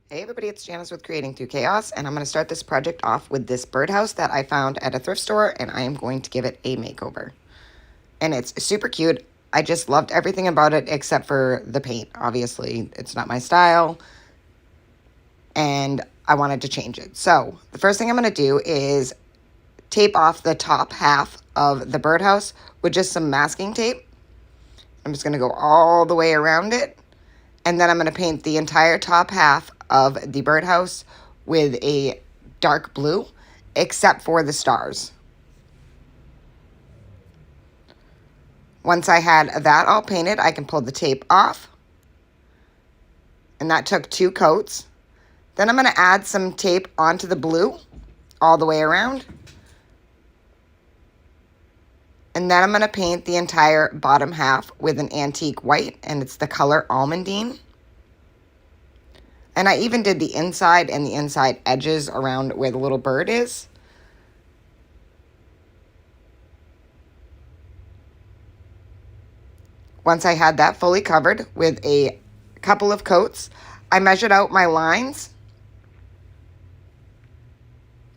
Hey everybody, it's Janice with Creating Through Chaos, and I'm going to start this project off with this birdhouse that I found at a thrift store, and I am going to give it a makeover. And it's super cute. I just loved everything about it except for the paint. Obviously, it's not my style, and I wanted to change it. So the first thing I'm going to do is tape off the top half of the birdhouse with just some masking tape. I'm just going to go all the way around it, and then I'm going to paint the entire top half of the birdhouse with a dark blue, except for the stars. Once I had that all painted, I can pull the tape off. And that took 2 coats. Then I'm going to add some tape onto the blue all the way around. And then I'm going to paint the entire bottom half with an antique white, and it's the color Almondine. And I even did the inside and the inside edges around where the little bird is. Once I had that fully covered with a couple of coats, I measured out my lines.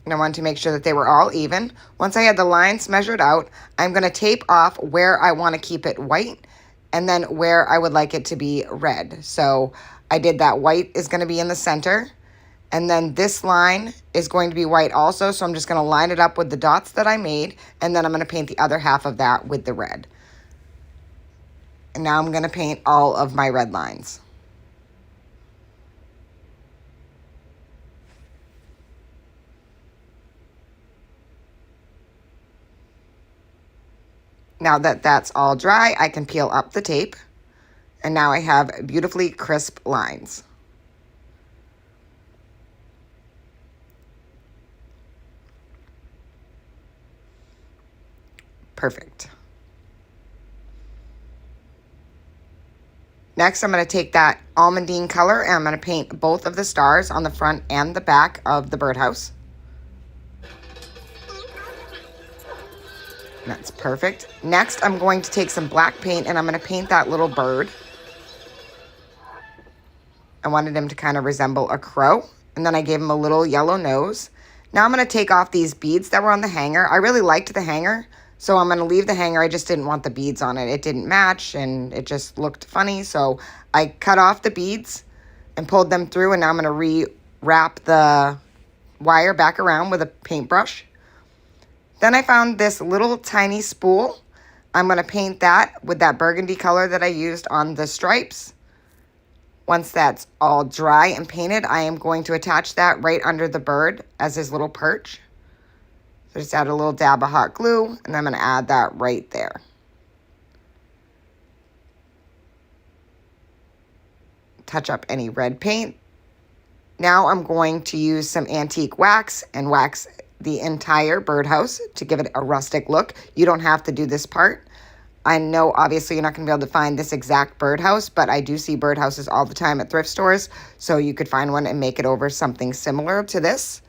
And I wanted to make sure that they were all even. Once I had the lines measured out, I'm going to tape off where I want to keep it white and then where I would like it to be red. So I did that white is going to be in the center. And then this line is going to be white also. So I'm just going to line it up with the dots that I made. And then I'm going to paint the other half of that with the red. And now I'm going to paint all of my red lines. Now that that's all dry, I can peel up the tape. And now I have beautifully crisp lines. Perfect. Next, I'm going to take that almondine color and I'm going to paint both of the stars on the front and the back of the birdhouse. That's perfect. Next, I'm going to take some black paint and I'm going to paint that little bird. I wanted him to kind of resemble a crow. And then I gave him a little yellow nose. Now I'm going to take off these beads that were on the hanger. I really liked the hanger, so I'm going to leave the hanger. I just didn't want the beads on it. It didn't match and it just looked funny. So I cut off the beads and pulled them through. And now I'm going to re-wrap the wire back around with a paintbrush. Then I found this little tiny spool. I'm going to paint that with that burgundy color that I used on the stripes. Once that's all dry and painted, I am going to attach that right under the bird as his little perch. So just add a little dab of hot glue, and I'm going to add that right there. Touch up any red paint. Now I'm going to use some antique wax and wax the entire birdhouse to give it a rustic look. You don't have to do this part. I know obviously you're not going to be able to find this exact birdhouse, but I do see birdhouses all the time at thrift stores, so you could find one and make it over something similar to this.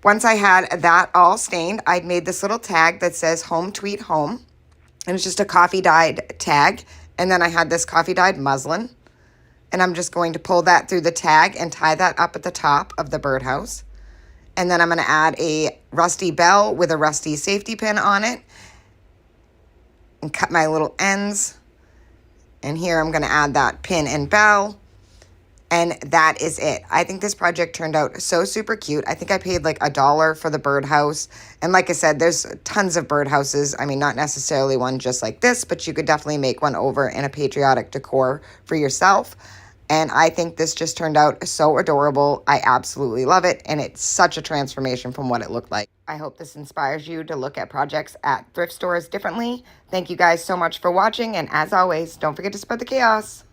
Once I had that all stained, I'd made this little tag that says Home Tweet Home, and it's just a coffee dyed tag, and then I had this coffee dyed muslin, and I'm just going to pull that through the tag and tie that up at the top of the birdhouse. And then I'm going to add a rusty bell with a rusty safety pin on it and cut my little ends. And here I'm going to add that pin and bell. And that is it. I think this project turned out so super cute. I think I paid like $1 for the birdhouse. And like I said, there's tons of birdhouses. I mean, not necessarily one just like this, but you could definitely make one over in a Patriotic decor for yourself. And I think this just turned out so adorable. I absolutely love it. And it's such a transformation from what it looked like. I hope this inspires you to look at projects at thrift stores differently. Thank you guys so much for watching. And as always, don't forget to spread the chaos.